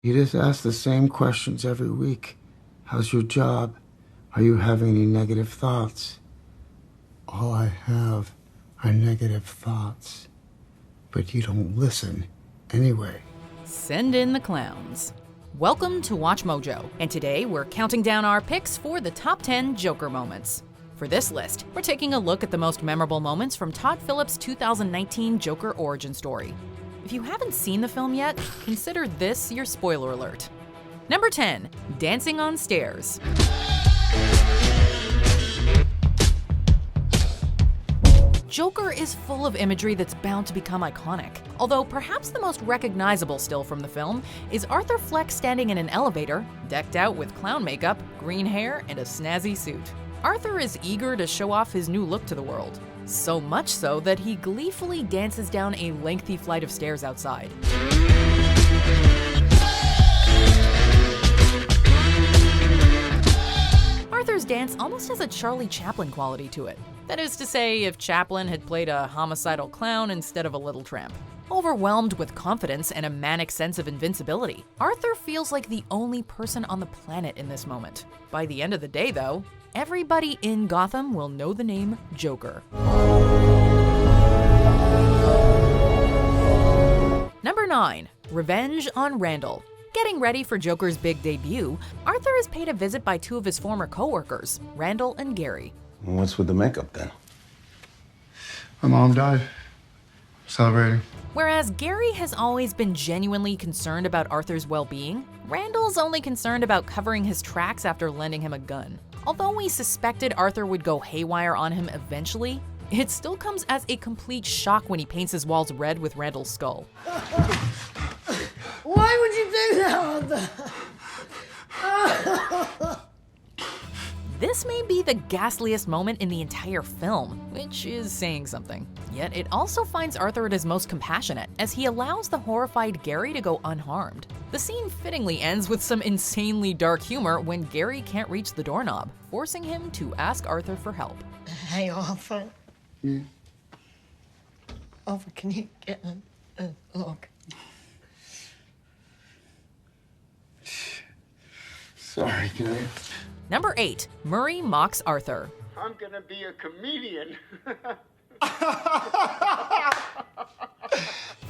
You just ask the same questions every week. How's your job? Are you having any negative thoughts? All I have are negative thoughts. But you don't listen anyway. Send in the clowns. Welcome to Watch Mojo, and today we're counting down our picks for the top 10 Joker moments. For this list, we're taking a look at the most memorable moments from Todd Phillips' 2019 Joker origin story. If you haven't seen the film yet, consider this your spoiler alert. Number 10, dancing on stairs. Joker is full of imagery that's bound to become iconic, although perhaps the most recognizable still from the film is Arthur Fleck standing in an elevator, decked out with clown makeup, green hair, and a snazzy suit. Arthur is eager to show off his new look to the world, so much so that he gleefully dances down a lengthy flight of stairs outside. Arthur's dance almost has a Charlie Chaplin quality to it. That is to say, if Chaplin had played a homicidal clown instead of a little tramp. Overwhelmed with confidence and a manic sense of invincibility, Arthur feels like the only person on the planet in this moment. By the end of the day, though, everybody in Gotham will know the name Joker. Number 9, revenge on Randall. Getting ready for Joker's big debut, Arthur is paid a visit by two of his former co-workers, Randall and Gary. What's with the makeup then? My mom died. Celebrating. Whereas Gary has always been genuinely concerned about Arthur's well-being, Randall's only concerned about covering his tracks after lending him a gun. Although we suspected Arthur would go haywire on him eventually, it still comes as a complete shock when he paints his walls red with Randall's skull. Why would you do that? This may be the ghastliest moment in the entire film, which is saying something. Yet it also finds Arthur at his most compassionate, as he allows the horrified Gary to go unharmed. The scene fittingly ends with some insanely dark humor when Gary can't reach the doorknob, forcing him to ask Arthur for help. Hey, Arthur. Arthur, can you get a look? Sorry, Gary. Number 8, Murray mocks Arthur. I'm gonna be a comedian.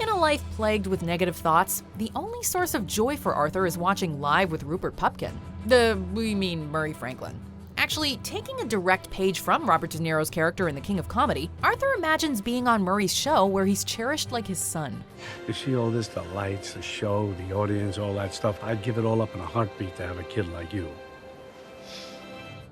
In a life plagued with negative thoughts, the only source of joy for Arthur is watching Live with Rupert Pupkin. Murray Franklin. Actually, taking a direct page from Robert De Niro's character in The King of Comedy, Arthur imagines being on Murray's show where he's cherished like his son. You see all this, the lights, the show, the audience, all that stuff, I'd give it all up in a heartbeat to have a kid like you.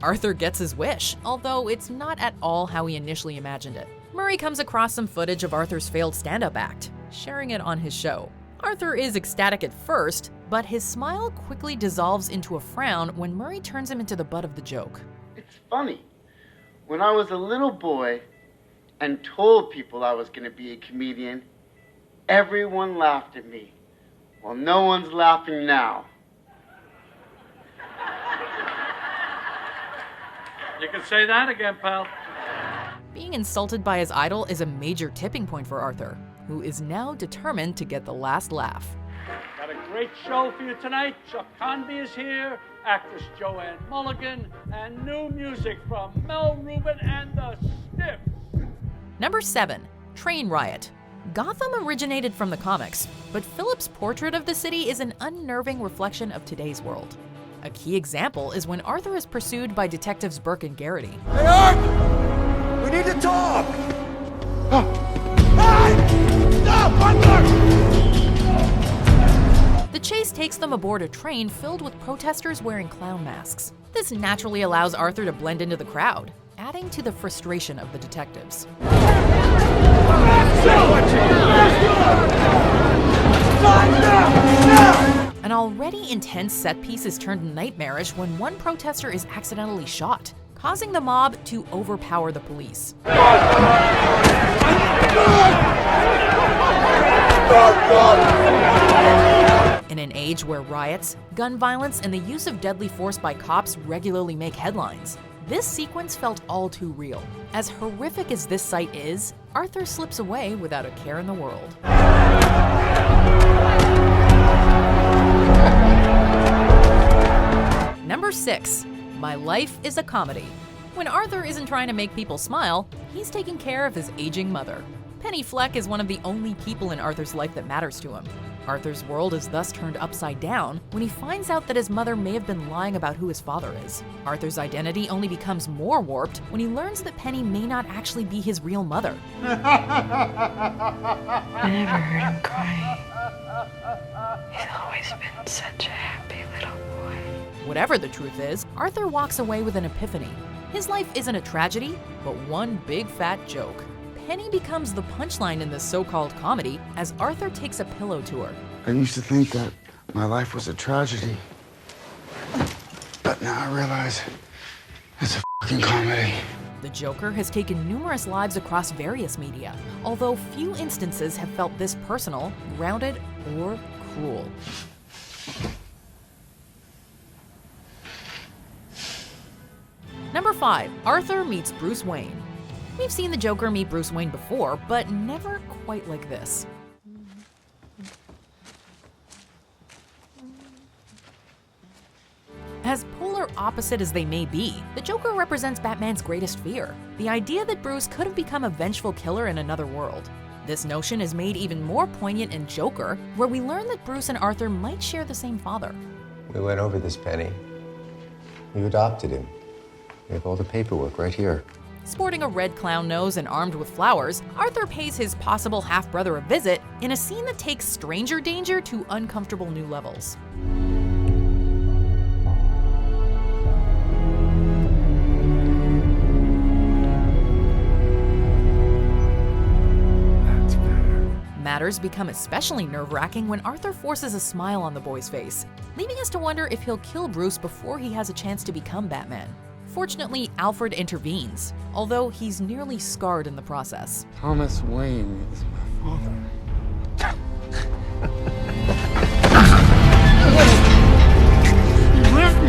Arthur gets his wish, although it's not at all how he initially imagined it. Murray comes across some footage of Arthur's failed stand-up act, sharing it on his show. Arthur is ecstatic at first, but his smile quickly dissolves into a frown when Murray turns him into the butt of the joke. It's funny. When I was a little boy and told people I was gonna be a comedian, everyone laughed at me. Well, no one's laughing now. You can say that again, pal. Being insulted by his idol is a major tipping point for Arthur, who is now determined to get the last laugh. Got a great show for you tonight. Chuck Convy is here, actress Joanne Mulligan, and new music from Mel Rubin and the Stiffs. Number 7, Train Riot. Gotham originated from the comics, but Phillips' portrait of the city is an unnerving reflection of today's world. A key example is when Arthur is pursued by detectives Burke and Garrity. Hey, Art! We need to talk! Hey! Stop! Arthur! The chase takes them aboard a train filled with protesters wearing clown masks. This naturally allows Arthur to blend into the crowd, adding to the frustration of the detectives. An already intense set piece is turned nightmarish when one protester is accidentally shot, causing the mob to overpower the police. In an age where riots, gun violence, and the use of deadly force by cops regularly make headlines, this sequence felt all too real. As horrific as this sight is, Arthur slips away without a care in the world. 6. My life is a comedy. When Arthur isn't trying to make people smile, he's taking care of his aging mother. Penny Fleck is one of the only people in Arthur's life that matters to him. Arthur's world is thus turned upside down when he finds out that his mother may have been lying about who his father is. Arthur's identity only becomes more warped when he learns that Penny may not actually be his real mother. I never heard him cry. He's always been such a happy little boy. Whatever the truth is, Arthur walks away with an epiphany. His life isn't a tragedy, but one big fat joke. Penny becomes the punchline in this so-called comedy as Arthur takes a pillow to her. I used to think that my life was a tragedy. But now I realize it's a fucking comedy. The Joker has taken numerous lives across various media, although few instances have felt this personal, grounded, or cruel. Number 5. Arthur meets Bruce Wayne. We've seen the Joker meet Bruce Wayne before, but never quite like this. As polar opposite as they may be, the Joker represents Batman's greatest fear, the idea that Bruce could have become a vengeful killer in another world. This notion is made even more poignant in Joker, where we learn that Bruce and Arthur might share the same father. We went over this, Penny. You adopted him. We have all the paperwork right here. Sporting a red clown nose and armed with flowers, Arthur pays his possible half-brother a visit in a scene that takes stranger danger to uncomfortable new levels. That's better. Matters become especially nerve-wracking when Arthur forces a smile on the boy's face, leaving us to wonder if he'll kill Bruce before he has a chance to become Batman. Fortunately, Alfred intervenes, although he's nearly scarred in the process. Thomas Wayne is my father. You left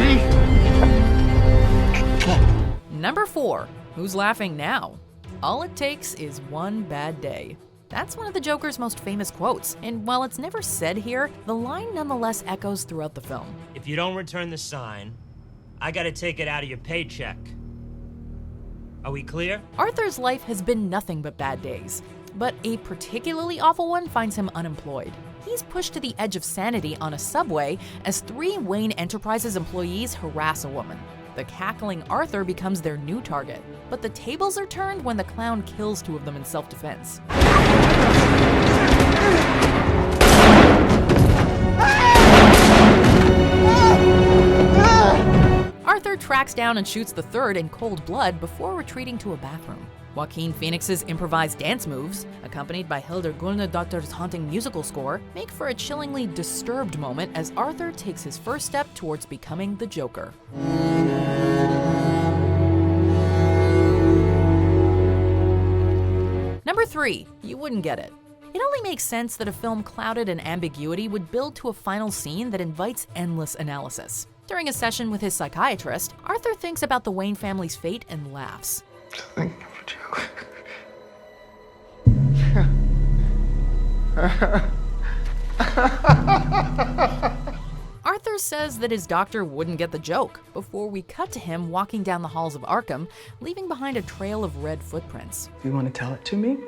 me. Number 4. Who's laughing now? All it takes is one bad day. That's one of the Joker's most famous quotes, and while it's never said here, the line nonetheless echoes throughout the film. If you don't return the sign, I gotta take it out of your paycheck. Are we clear? Arthur's life has been nothing but bad days, but a particularly awful one finds him unemployed. He's pushed to the edge of sanity on a subway as 3 Wayne Enterprises employees harass a woman. The cackling Arthur becomes their new target, but the tables are turned when the clown kills 2 of them in self-defense. Arthur tracks down and shoots the 3rd in cold blood before retreating to a bathroom. Joaquin Phoenix's improvised dance moves, accompanied by Hildur Guðnadóttir's haunting musical score, make for a chillingly disturbed moment as Arthur takes his first step towards becoming the Joker. Number 3. You wouldn't get it. It only makes sense that a film clouded in ambiguity would build to a final scene that invites endless analysis. During a session with his psychiatrist, Arthur thinks about the Wayne family's fate and laughs. Think of a joke. Arthur says that his doctor wouldn't get the joke before we cut to him walking down the halls of Arkham, leaving behind a trail of red footprints. You want to tell it to me?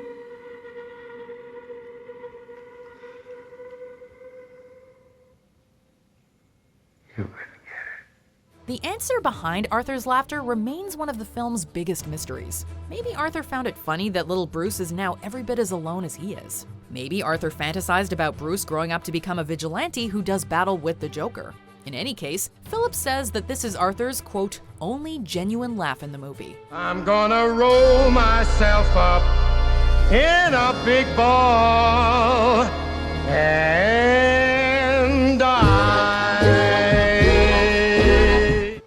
You wouldn't get it. The answer behind Arthur's laughter remains one of the film's biggest mysteries. Maybe Arthur found it funny that little Bruce is now every bit as alone as he is. Maybe Arthur fantasized about Bruce growing up to become a vigilante who does battle with the Joker. In any case, Phillips says that this is Arthur's, quote, only genuine laugh in the movie. I'm gonna roll myself up in a big ball and die.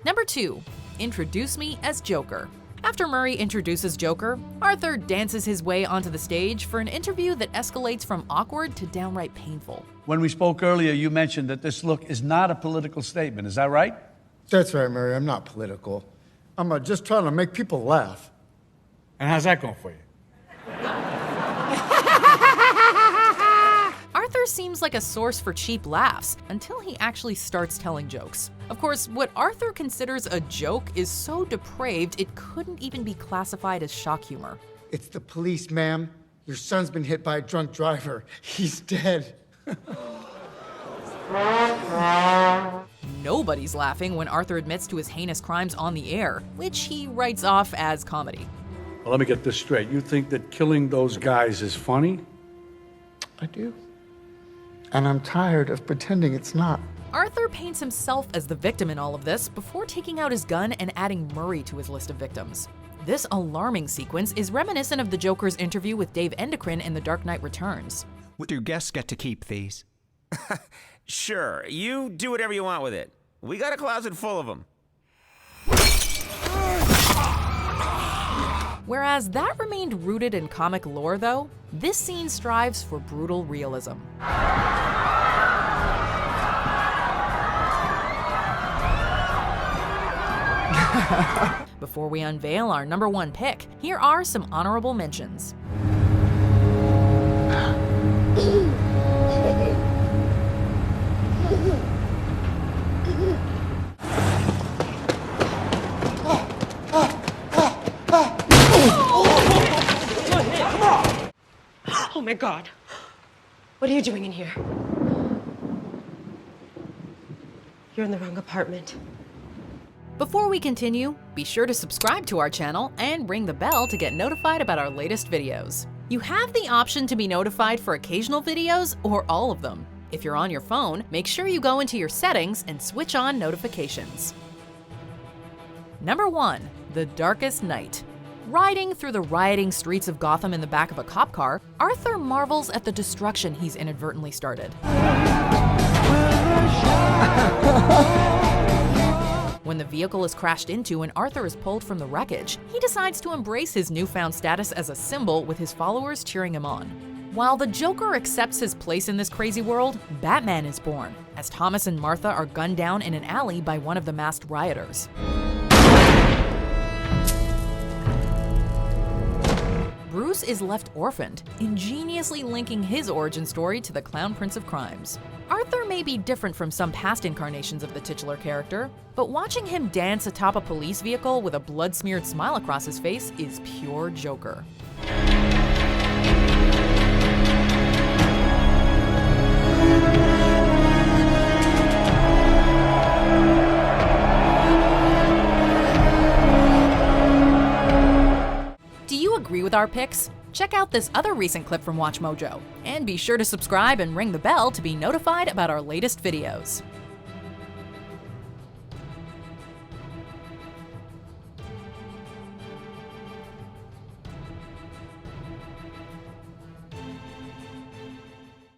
Number 2. Introduce me as Joker. After Murray introduces Joker, Arthur dances his way onto the stage for an interview that escalates from awkward to downright painful. When we spoke earlier, you mentioned that this look is not a political statement. Is that right? That's right, Mary. I'm not political. I'm just trying to make people laugh. And how's that going for you? Arthur seems like a source for cheap laughs until he actually starts telling jokes. Of course, what Arthur considers a joke is so depraved it couldn't even be classified as shock humor. It's the police, ma'am. Your son's been hit by a drunk driver. He's dead. Nobody's laughing when Arthur admits to his heinous crimes on the air, which he writes off as comedy. Well, let me get this straight. You think that killing those guys is funny? I do. And I'm tired of pretending it's not. Arthur paints himself as the victim in all of this before taking out his gun and adding Murray to his list of victims. This alarming sequence is reminiscent of the Joker's interview with Dave Endocrine in The Dark Knight Returns. Do guests get to keep these? Sure, you do whatever you want with it. We got a closet full of them. Whereas that remained rooted in comic lore, though, this scene strives for brutal realism. Before we unveil our number one pick, here are some honorable mentions. Oh my God. What are you doing in here? You're in the wrong apartment. Before we continue, be sure to subscribe to our channel and ring the bell to get notified about our latest videos. You have the option to be notified for occasional videos or all of them. If you're on your phone, make sure you go into your settings and switch on notifications. Number 1. The Darkest Night. Riding through the rioting streets of Gotham in the back of a cop car, Arthur marvels at the destruction he's inadvertently started. When the vehicle is crashed into and Arthur is pulled from the wreckage, he decides to embrace his newfound status as a symbol with his followers cheering him on. While the Joker accepts his place in this crazy world, Batman is born, as Thomas and Martha are gunned down in an alley by one of the masked rioters. Bruce is left orphaned, ingeniously linking his origin story to the Clown Prince of Crimes. Arthur may be different from some past incarnations of the titular character, but watching him dance atop a police vehicle with a blood-smeared smile across his face is pure Joker. Do you agree with our picks? Check out this other recent clip from WatchMojo, and be sure to subscribe and ring the bell to be notified about our latest videos.